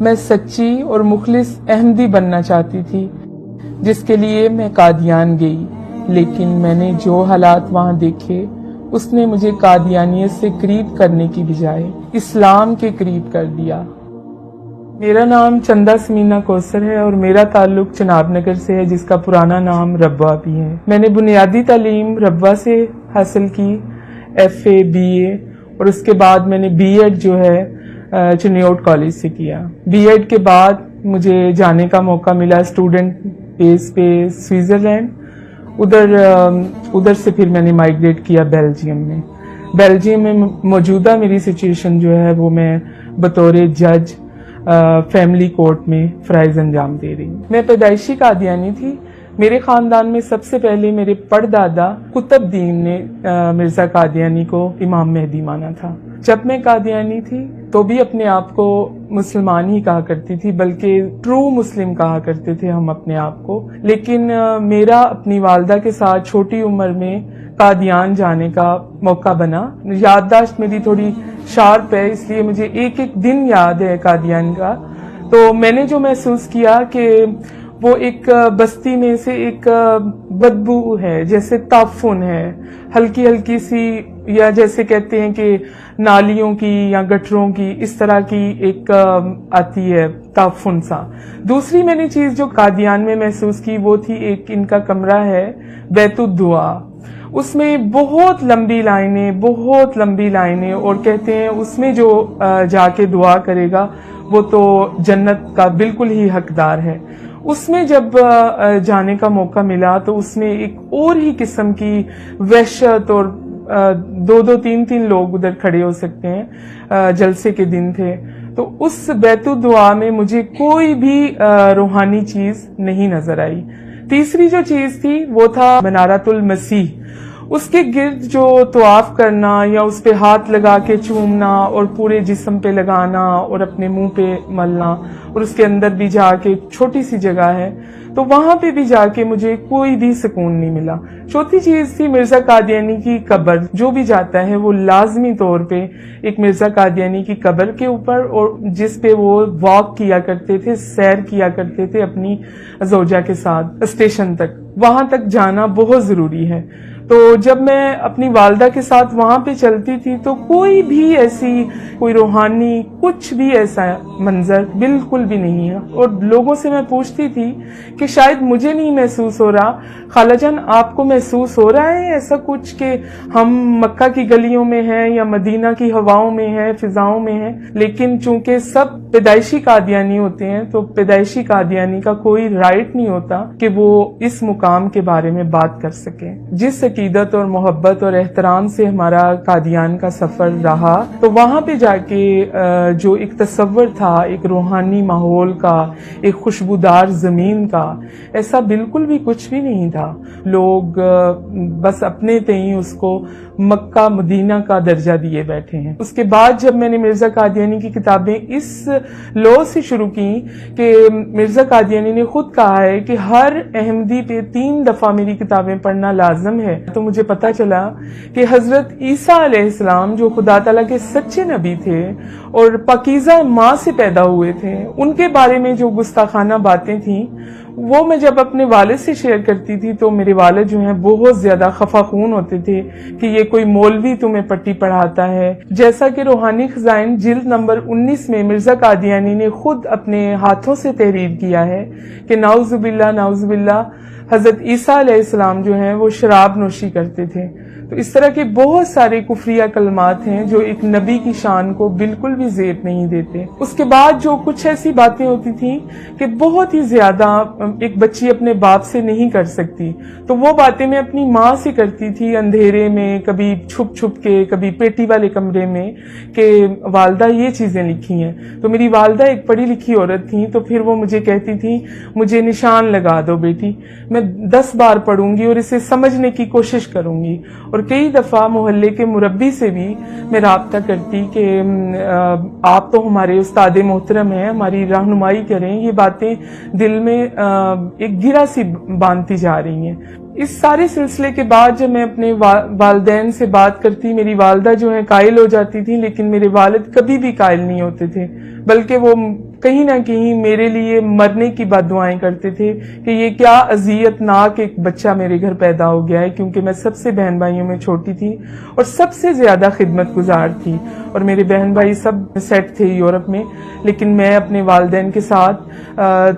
میں سچی اور مخلص احمدی بننا چاہتی تھی، جس کے لیے میں قادیان گئی، لیکن میں نے جو حالات وہاں دیکھے اس نے مجھے قادیانیت سے قریب کرنے کی بجائے اسلام کے قریب کر دیا۔ میرا نام چندہ سمینا کوثر ہے اور میرا تعلق چناب نگر سے ہے، جس کا پرانا نام ربوہ بھی ہے۔ میں نے بنیادی تعلیم ربوہ سے حاصل کی، FA BA، اور اس کے بعد میں نے BEd جو ہے چنیوٹ کالج سے کیا۔ BEd کے بعد مجھے جانے کا موقع ملا اسٹوڈنٹ بیس پہ سوئٹزرلینڈ، ادھر سے پھر میں نے مائگریٹ کیا بیلجیم میں۔ بیلجیم میں موجودہ میری سچویشن جو ہے وہ میں بطور جج فیملی کورٹ میں فرائض انجام دے رہی ہوں۔ میں پیدائشی قادیانی تھی۔ میرے خاندان میں سب سے پہلے میرے پردادا قطب دین نے مرزا قادیانی کو امام مہدی مانا تھا۔ جب میں قادیانی تھی تو بھی اپنے آپ کو مسلمان ہی کہا کرتی تھی، بلکہ ٹرو مسلم کہا کرتے تھے ہم اپنے آپ کو۔ لیکن میرا اپنی والدہ کے ساتھ چھوٹی عمر میں قادیان جانے کا موقع بنا۔ یادداشت میری تھوڑی شارپ ہے، اس لیے مجھے ایک ایک دن یاد ہے قادیان کا۔ تو میں نے جو محسوس کیا کہ وہ ایک بستی میں سے ایک بدبو ہے، جیسے تعفن ہے، ہلکی ہلکی سی، یا جیسے کہتے ہیں کہ نالیوں کی یا گٹروں کی اس طرح کی ایک آتی ہے تعفن سا۔ دوسری میں نے چیز جو قادیان میں محسوس کی وہ تھی، ایک ان کا کمرہ ہے بیت الدعا، اس میں بہت لمبی لائنیں، اور کہتے ہیں اس میں جو جا کے دعا کرے گا وہ تو جنت کا بالکل ہی حقدار ہے۔ اس میں جب جانے کا موقع ملا تو اس میں ایک اور ہی قسم کی وحشت، اور دو تین لوگ ادھر کھڑے ہو سکتے ہیں، جلسے کے دن تھے۔ تو اس بیت الدعا میں مجھے کوئی بھی روحانی چیز نہیں نظر آئی۔ تیسری جو چیز تھی وہ تھا منارۃ المسیح، اس کے گرد جو طواف کرنا یا اس پہ ہاتھ لگا کے چومنا اور پورے جسم پہ لگانا اور اپنے منہ پہ ملنا، اور اس کے اندر بھی جا کے چھوٹی سی جگہ ہے تو وہاں پہ بھی جا کے مجھے کوئی بھی سکون نہیں ملا۔ چوتھی چیز تھی مرزا قادیانی کی قبر، جو بھی جاتا ہے وہ لازمی طور پہ ایک مرزا قادیانی کی قبر کے اوپر، اور جس پہ وہ واک کیا کرتے تھے، سیر کیا کرتے تھے اپنی زوجہ کے ساتھ اسٹیشن تک، وہاں تک جانا بہت ضروری ہے۔ تو جب میں اپنی والدہ کے ساتھ وہاں پہ چلتی تھی تو کوئی بھی ایسی کوئی روحانی کچھ بھی ایسا منظر بالکل بھی نہیں ہے، اور لوگوں سے میں پوچھتی تھی کہ شاید مجھے نہیں محسوس ہو رہا، خالہ جان آپ کو محسوس ہو رہا ہے ایسا کچھ کہ ہم مکہ کی گلیوں میں ہیں یا مدینہ کی ہواؤں میں ہیں، فضاؤں میں ہیں؟ لیکن چونکہ سب پیدائشی قادیانی ہوتے ہیں تو پیدائشی قادیانی کا کوئی رائٹ نہیں ہوتا کہ وہ اس مقام کے بارے میں بات کر سکے۔ جس عقیدت اور محبت اور احترام سے ہمارا قادیان کا سفر رہا، تو وہاں پہ جا کے جو ایک تصور تھا ایک روحانی ماحول کا، ایک خوشبودار زمین کا، ایسا بالکل بھی کچھ بھی نہیں تھا۔ لوگ بس اپنے تئیں اس کو مکہ مدینہ کا درجہ دیے بیٹھے ہیں۔ اس کے بعد جب میں نے مرزا قادیانی کی کتابیں اس لو سے شروع کی کہ مرزا قادیانی نے خود کہا ہے کہ ہر احمدی پہ 3 دفعہ میری کتابیں پڑھنا لازم ہے، تو مجھے پتا چلا کہ حضرت عیسیٰ علیہ السلام جو خدا تعالیٰ کے سچے نبی تھے اور پاکیزہ ماں سے پیدا ہوئے تھے، ان کے بارے میں جو گستاخانہ باتیں تھیں وہ میں جب اپنے والد سے شیئر کرتی تھی تو میرے والد جو ہیں بہت زیادہ خفا خون ہوتے تھے کہ یہ کوئی مولوی تمہیں پٹی پڑھاتا ہے۔ جیسا کہ روحانی خزائن جلد نمبر 19 میں مرزا قادیانی نے خود اپنے ہاتھوں سے تحریر کیا ہے کہ نعوذ باللہ حضرت عیسیٰ علیہ السلام جو ہیں وہ شراب نوشی کرتے تھے۔ تو اس طرح کے بہت سارے کفریہ کلمات ہیں جو ایک نبی کی شان کو بالکل بھی زیب نہیں دیتے۔ اس کے بعد جو کچھ ایسی باتیں ہوتی تھیں کہ بہت ہی زیادہ ایک بچی اپنے باپ سے نہیں کر سکتی، تو وہ باتیں میں اپنی ماں سے کرتی تھی اندھیرے میں، کبھی چھپ چھپ کے، کبھی پیٹی والے کمرے میں، کہ والدہ یہ چیزیں لکھی ہیں۔ تو میری والدہ ایک پڑھی لکھی عورت تھیں، تو پھر وہ مجھے کہتی تھی مجھے نشان لگا دو بیٹی، میں 10 بار پڑھوں گی اور اسے سمجھنے کی کوشش کروں گی۔ اور کئی دفعہ محلے کے مربی سے بھی میں رابطہ کرتی کہ آپ تو ہمارے استاد محترم ہیں، ہماری رہنمائی کریں، یہ باتیں دل میں ایک گرہ سی باندھتی جا رہی ہیں۔ اس سارے سلسلے کے بعد جب میں اپنے والدین سے بات کرتی، میری والدہ جو ہے قائل ہو جاتی تھی، لیکن میرے والد کبھی بھی قائل نہیں ہوتے تھے، بلکہ وہ کہیں نہ کہیں میرے لیے مرنے کی بد دعائیں کرتے تھے کہ یہ کیا اذیت ناک ایک بچہ میرے گھر پیدا ہو گیا ہے، کیونکہ میں سب سے بہن بھائیوں میں چھوٹی تھی اور سب سے زیادہ خدمت گزار تھی، اور میرے بہن بھائی سب سیٹ تھے یورپ میں، لیکن میں اپنے والدین کے ساتھ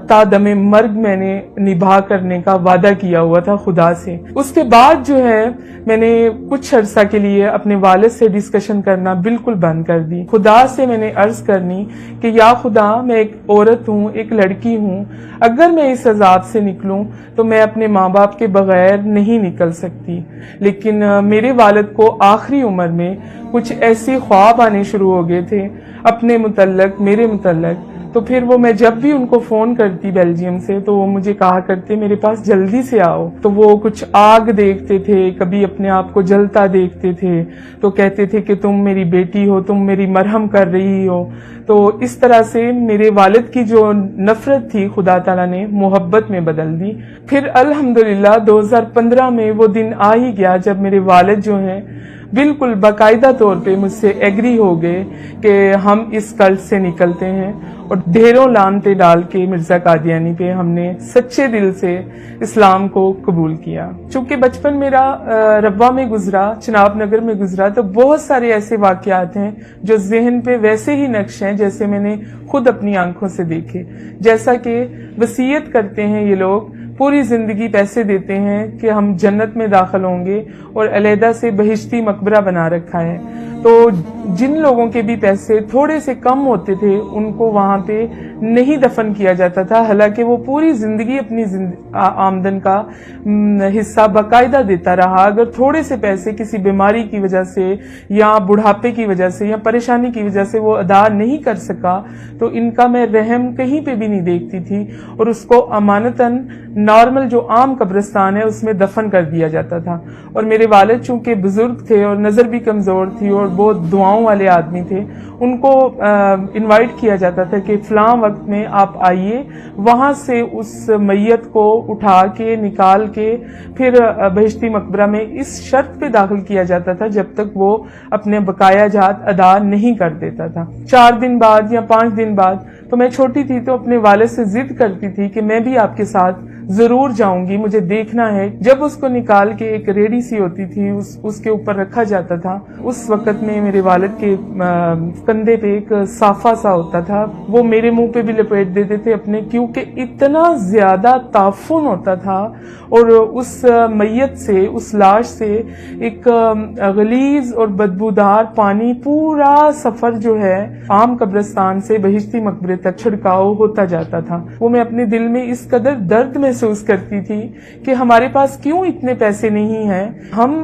تا دم مرگ میں نے نبھا کرنے کا وعدہ کیا ہوا تھا خدا سے۔ اس کے بعد جو ہے میں نے کچھ عرصہ کے لیے اپنے والد سے ڈسکشن کرنا بالکل بند کر دی۔ خدا سے میں نے عرض کرنی کہ یا خدا، میں ایک عورت ہوں، ایک لڑکی ہوں، اگر میں اس عذاب سے نکلوں تو میں اپنے ماں باپ کے بغیر نہیں نکل سکتی۔ لیکن میرے والد کو آخری عمر میں کچھ ایسے خواب آنے شروع ہو گئے تھے اپنے متعلق، میرے متعلق، تو پھر وہ میں جب بھی ان کو فون کرتی بیلجیم سے تو وہ مجھے کہا کرتے میرے پاس جلدی سے آؤ۔ تو وہ کچھ آگ دیکھتے تھے، کبھی اپنے آپ کو جلتا دیکھتے تھے تو کہتے تھے کہ تم میری بیٹی ہو، تم میری مرہم کر رہی ہو۔ تو اس طرح سے میرے والد کی جو نفرت تھی خدا تعالیٰ نے محبت میں بدل دی۔ پھر الحمدللہ 2015 میں وہ دن آ ہی گیا جب میرے والد جو ہیں بالکل باقاعدہ طور پہ مجھ سے ایگری ہو گئے کہ ہم اس کلٹ سے نکلتے ہیں، اور ڈھیروں لعنتیں ڈال کے مرزا قادیانی پہ ہم نے سچے دل سے اسلام کو قبول کیا۔ چونکہ بچپن میرا ربوہ میں گزرا، چناب نگر میں گزرا، تو بہت سارے ایسے واقعات ہیں جو ذہن پہ ویسے ہی نقش ہیں جیسے میں نے خود اپنی آنکھوں سے دیکھے۔ جیسا کہ وصیت کرتے ہیں یہ لوگ، پوری زندگی پیسے دیتے ہیں کہ ہم جنت میں داخل ہوں گے، اور علیحدہ سے بہشتی مقبرہ بنا رکھا ہے۔ تو جن لوگوں کے بھی پیسے تھوڑے سے کم ہوتے تھے ان کو وہاں پہ نہیں دفن کیا جاتا تھا، حالانکہ وہ پوری زندگی اپنی آمدن کا حصہ باقاعدہ دیتا رہا۔ اگر تھوڑے سے پیسے کسی بیماری کی وجہ سے یا بڑھاپے کی وجہ سے یا پریشانی کی وجہ سے وہ ادا نہیں کر سکا تو ان کا میں رحم کہیں پہ بھی نہیں دیکھتی تھی، اور اس کو امانتاً نارمل جو عام قبرستان ہے اس میں دفن کر دیا جاتا تھا۔ اور میرے والد چونکہ بزرگ تھے اور نظر بھی کمزور تھی اور بہت دعاؤں والے آدمی تھے، ان کو انوائٹ کیا جاتا تھا کہ فلاں وقت میں آپ آئیے، وہاں سے اس میت کو اٹھا کے نکال کے پھر بہشتی مقبرہ میں اس شرط پہ داخل کیا جاتا تھا جب تک وہ اپنے بقایا جات ادا نہیں کر دیتا تھا۔ 4 دن بعد یا 5 دن بعد، تو میں چھوٹی تھی تو اپنے والد سے ضد کرتی تھی کہ میں بھی آپ کے ساتھ ضرور جاؤں گی، مجھے دیکھنا ہے۔ جب اس کو نکال کے ایک ریڑی سی ہوتی تھی اس کے اوپر رکھا جاتا تھا، اس وقت میں میرے والد کے کندھے پہ ایک صافہ سا ہوتا تھا، وہ میرے منہ پہ بھی لپیٹ دیتے تھے اپنے، کیونکہ اتنا زیادہ تعفن ہوتا تھا، اور اس میت سے، اس لاش سے ایک غلیظ اور بدبودار پانی پورا سفر جو ہے عام قبرستان سے بہشتی مقبرے تک چھڑکاؤ ہوتا جاتا تھا۔ وہ میں اپنے دل میں اس قدر درد محسوس کرتی تھی کہ ہمارے پاس کیوں اتنے پیسے نہیں ہیں، ہم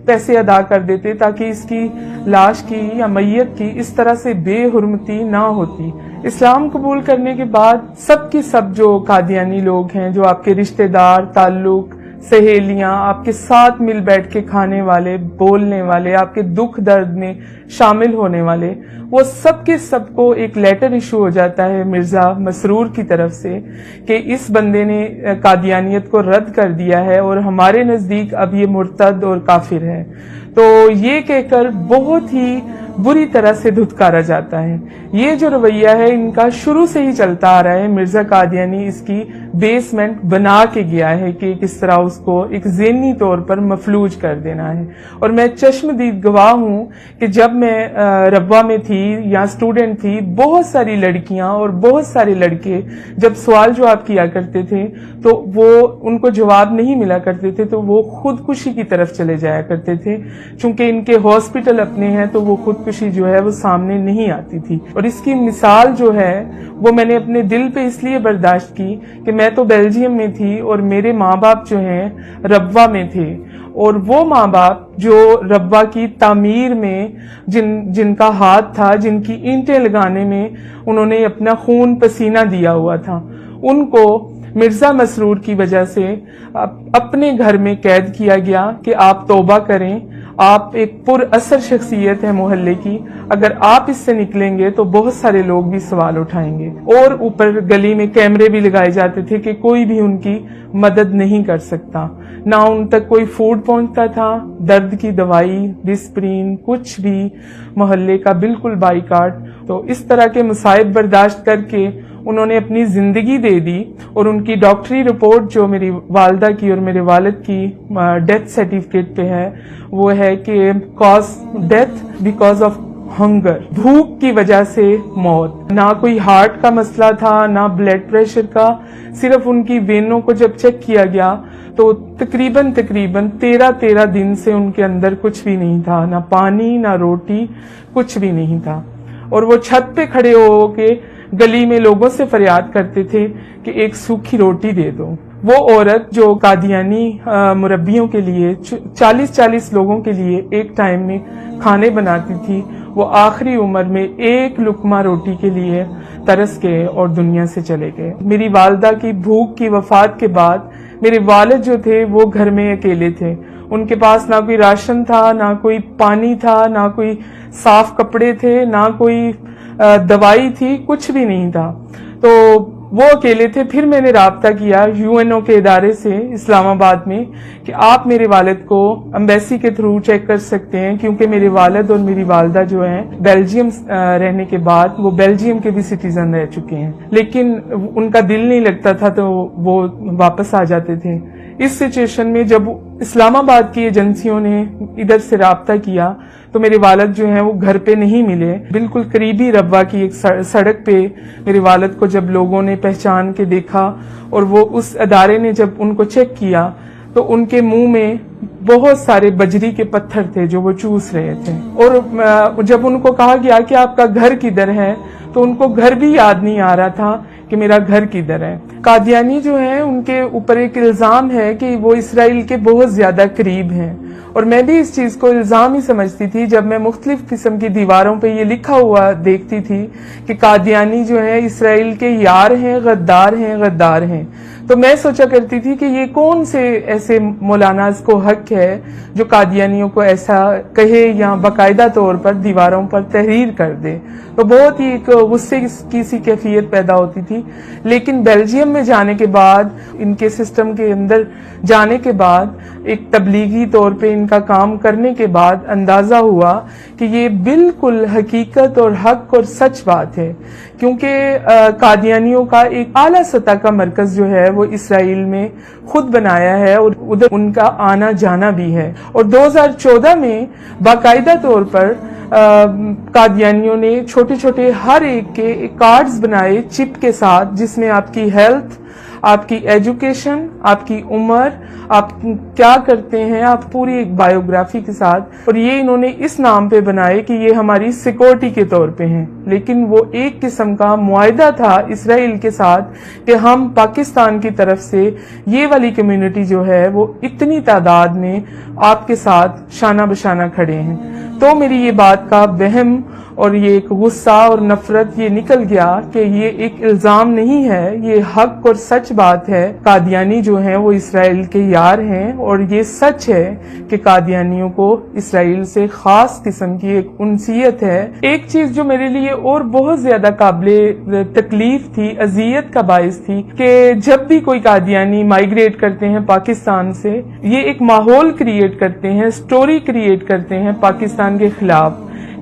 پیسے ادا کر دیتے تاکہ اس کی لاش کی یا میت کی اس طرح سے بے حرمتی نہ ہوتی۔ اسلام قبول کرنے کے بعد سب کے سب جو قادیانی لوگ ہیں، جو آپ کے رشتہ دار، تعلق، سہیلیاں، آپ کے ساتھ مل بیٹھ کے کھانے والے، بولنے والے، آپ کے دکھ درد میں شامل ہونے والے، وہ سب کے سب کو ایک لیٹر ایشو ہو جاتا ہے مرزا مسرور کی طرف سے کہ اس بندے نے قادیانیت کو رد کر دیا ہے اور ہمارے نزدیک اب یہ مرتد اور کافر ہے۔ تو یہ کہہ کر بہت ہی بری طرح سے دھتکارا جاتا ہے۔ یہ جو رویہ ہے ان کا شروع سے ہی چلتا آ رہا ہے۔ مرزا قادیانی اس کی بیسمنٹ بنا کے گیا ہے کہ کس طرح اس کو ایک ذہنی طور پر مفلوج کر دینا ہے۔ اور میں چشمدید گواہ ہوں کہ جب میں ربوہ میں تھی یا اسٹوڈنٹ تھی، بہت ساری لڑکیاں اور بہت سارے لڑکے جب سوال جواب کیا کرتے تھے تو وہ ان کو جواب نہیں ملا کرتے تھے تو وہ خودکشی کی طرف چلے جایا کرتے تھے، چونکہ ان کے ہاسپٹل اپنے ہیں تو وہ خودکشی جو ہے وہ سامنے نہیں آتی تھی۔ اور اس کی مثال جو ہے وہ میں نے اپنے دل پہ اس لیے برداشت کی کہ میں تو بیلجیم میں تھی اور میرے ماں باپ جو ہیں ربوہ میں تھے، اور وہ ماں باپ جو ربوہ کی تعمیر میں جن کا ہاتھ تھا، جن کی اینٹیں لگانے میں انہوں نے اپنا خون پسینہ دیا ہوا تھا، ان کو مرزا مسرور کی وجہ سے اپنے گھر میں قید کیا گیا کہ آپ توبہ کریں، آپ ایک پر اثر شخصیت ہے محلے کی، اگر آپ اس سے نکلیں گے تو بہت سارے لوگ بھی سوال اٹھائیں گے۔ اور اوپر گلی میں کیمرے بھی لگائے جاتے تھے کہ کوئی بھی ان کی مدد نہیں کر سکتا، نہ ان تک کوئی فوڈ پہنچتا تھا، درد کی دوائی، ڈسپرین، کچھ بھی، محلے کا بالکل بائیکاٹ۔ تو اس طرح کے مصائب برداشت کر کے انہوں نے اپنی زندگی دے دی، اور ان کی ڈاکٹری رپورٹ جو میری والدہ کی اور میرے والد کی ڈیتھ سرٹیفکیٹ پہ ہے، وہ ہے کہ cause death because of hunger, بھوک کی وجہ سے موت۔ نہ کوئی ہارٹ کا مسئلہ تھا، نہ بلڈ پریشر کا، صرف ان کی وینوں کو جب چیک کیا گیا تو تقریباً 13 دن سے ان کے اندر کچھ بھی نہیں تھا، نہ پانی، نہ روٹی، کچھ بھی نہیں تھا۔ اور وہ چھت پہ کھڑے ہو کے گلی میں لوگوں سے فریاد کرتے تھے کہ ایک سوکھی روٹی دے دو۔ وہ عورت جو قادیانی مربیوں کے لیے 40 لوگوں کے لیے ایک ٹائم میں کھانے بناتی تھی، وہ آخری عمر میں ایک لقمہ روٹی کے لیے ترس گئے اور دنیا سے چلے گئے۔ میری والدہ کی بھوک کی وفات کے بعد میرے والد جو تھے وہ گھر میں اکیلے تھے، ان کے پاس نہ کوئی راشن تھا، نہ کوئی پانی تھا، نہ کوئی صاف کپڑے تھے، نہ کوئی دوائی تھی، کچھ بھی نہیں تھا۔ تو وہ اکیلے تھے۔ پھر میں نے رابطہ کیا UNO کے ادارے سے اسلام آباد میں کہ آپ میرے والد کو ایمبیسی کے تھرو چیک کر سکتے ہیں، کیونکہ میرے والد اور میری والدہ جو ہیں بیلجیم رہنے کے بعد وہ بیلجیم کے بھی سٹیزن رہ چکے ہیں، لیکن ان کا دل نہیں لگتا تھا تو وہ واپس آ جاتے تھے۔ اس سچویشن میں جب اسلام آباد کی ایجنسیوں نے ادھر سے رابطہ کیا تو میرے والد جو ہیں وہ گھر پہ نہیں ملے۔ بالکل قریبی ربوہ کی ایک سڑک پہ میرے والد کو جب لوگوں نے پہچان کے دیکھا اور وہ اس ادارے نے جب ان کو چیک کیا تو ان کے منہ میں بہت سارے بجری کے پتھر تھے جو وہ چوس رہے تھے، اور جب ان کو کہا گیا کہ آپ کا گھر کدھر ہے تو ان کو گھر بھی یاد نہیں آ رہا تھا کہ میرا گھر کدھر ہے۔ قادیانی جو ہیں ان کے اوپر ایک الزام ہے کہ وہ اسرائیل کے بہت زیادہ قریب ہیں، اور میں بھی اس چیز کو الزام ہی سمجھتی تھی جب میں مختلف قسم کی دیواروں پہ یہ لکھا ہوا دیکھتی تھی کہ قادیانی جو ہیں اسرائیل کے یار ہیں، غدار ہیں، غدار ہیں۔ تو میں سوچا کرتی تھی کہ یہ کون سے ایسے مولاناز کو حق ہے جو قادیانیوں کو ایسا کہے یا باقاعدہ طور پر دیواروں پر تحریر کر دے۔ تو بہت ہی ایک غصے کی سی کیفیت پیدا ہوتی تھی۔ لیکن بیلجیم میں جانے کے بعد، ان کے سسٹم کے اندر جانے کے بعد، ایک تبلیغی طور پہ ان کا کام کرنے کے بعد اندازہ ہوا کہ یہ بالکل حقیقت اور حق اور سچ بات ہے، کیونکہ قادیانیوں کا ایک اعلیٰ سطح کا مرکز جو ہے وہ اسرائیل میں خود بنایا ہے، اور ادھر ان کا آنا جانا بھی ہے۔ اور 2014 میں باقاعدہ طور پر قادیانیوں نے چھوٹے چھوٹے ہر ایک کے کارڈز بنائے چپ کے ساتھ، جس میں آپ کی ہیلتھ، آپ کی ایجوکیشن، آپ کی عمر، آپ کیا کرتے ہیں، آپ پوری ایک بایوگرافی کے ساتھ، اور یہ انہوں نے اس نام پہ بنائے کہ یہ ہماری سیکورٹی کے طور پہ ہیں۔ لیکن وہ ایک قسم کا معاہدہ تھا اسرائیل کے ساتھ کہ ہم پاکستان کی طرف سے یہ والی کمیونٹی جو ہے وہ اتنی تعداد میں آپ کے ساتھ شانہ بشانہ کھڑے ہیں۔ تو میری یہ بات کا وہم اور یہ ایک غصہ اور نفرت یہ نکل گیا کہ یہ ایک الزام نہیں ہے، یہ حق اور سچ بات ہے۔ قادیانی جو ہیں وہ اسرائیل کے یار ہیں، اور یہ سچ ہے کہ قادیانیوں کو اسرائیل سے خاص قسم کی ایک انسیت ہے۔ ایک چیز جو میرے لیے اور بہت زیادہ قابل تکلیف تھی، اذیت کا باعث تھی، کہ جب بھی کوئی قادیانی مائیگریٹ کرتے ہیں پاکستان سے، یہ ایک ماحول کریٹ کرتے ہیں، سٹوری کریٹ کرتے ہیں پاکستان کے خلاف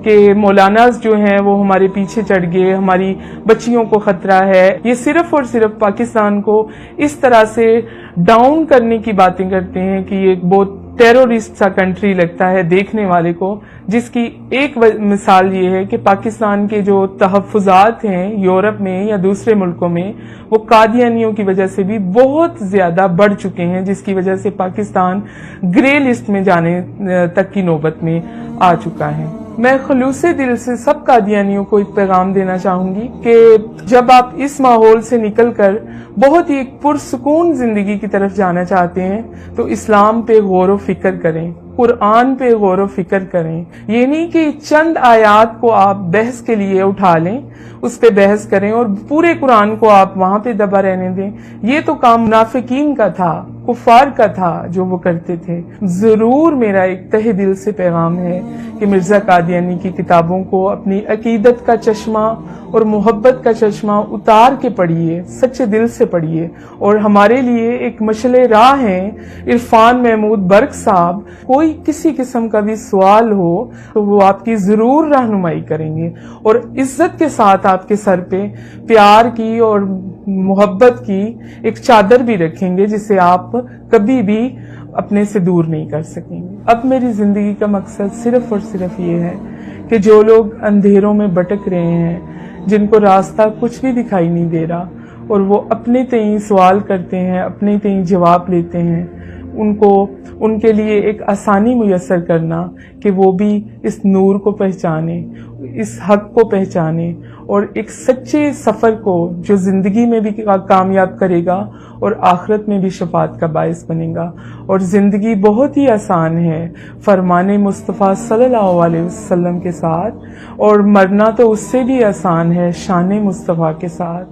کہ مولاناز جو ہیں وہ ہمارے پیچھے چڑھ گئے، ہماری بچیوں کو خطرہ ہے۔ یہ صرف اور صرف پاکستان کو اس طرح سے ڈاؤن کرنے کی باتیں کرتے ہیں کہ یہ ایک بہت ٹیرورسٹ سا کنٹری لگتا ہے دیکھنے والے کو، جس کی ایک مثال یہ ہے کہ پاکستان کے جو تحفظات ہیں یورپ میں یا دوسرے ملکوں میں، وہ قادیانیوں کی وجہ سے بھی بہت زیادہ بڑھ چکے ہیں، جس کی وجہ سے پاکستان گرے لسٹ میں جانے تک کی نوبت میں آ چکا ہے۔ میں خلوص دل سے سب قادیانیوں کو ایک پیغام دینا چاہوں گی کہ جب آپ اس ماحول سے نکل کر بہت ہی ایک پرسکون زندگی کی طرف جانا چاہتے ہیں تو اسلام پہ غور و فکر کریں، قرآن پہ غور و فکر کریں۔ یہ نہیں کہ چند آیات کو آپ بحث کے لیے اٹھا لیں، اس پہ بحث کریں اور پورے قرآن کو آپ وہاں پہ دبا رہنے دیں. یہ تو کام منافقین کا تھا، کفار کا تھا جو وہ کرتے تھے. ضرور میرا ایک تہ دل سے پیغام ہے کہ مرزا قادیانی کی کتابوں کو اپنی عقیدت کا چشمہ اور محبت کا چشمہ اتار کے پڑھیے، سچے دل سے پڑھیے. اور ہمارے لیے ایک مشعل راہ ہیں عرفان محمود برق صاحب. کوئی کسی قسم کا بھی سوال ہو تو وہ آپ کی ضرور رہنمائی کریں گے اور عزت کے ساتھ آپ کے سر پہ پیار کی اور محبت کی ایک چادر بھی رکھیں گے جسے آپ کبھی بھی اپنے سے دور نہیں کر سکیں گے. اب میری زندگی کا مقصد صرف اور صرف یہ ہے کہ جو لوگ اندھیروں میں بھٹک رہے ہیں، جن کو راستہ کچھ بھی دکھائی نہیں دے رہا اور وہ اپنے تئیں سوال کرتے ہیں، اپنے تئیں جواب لیتے ہیں، ان کے لیے ایک آسانی میسر کرنا کہ وہ بھی اس نور کو پہچانے، اس حق کو پہچانے اور ایک سچے سفر کو جو زندگی میں بھی کامیاب کرے گا اور آخرت میں بھی شفاعت کا باعث بنے گا. اور زندگی بہت ہی آسان ہے فرمان مصطفیٰ صلی اللہ علیہ وسلم کے ساتھ، اور مرنا تو اس سے بھی آسان ہے شان مصطفیٰ کے ساتھ.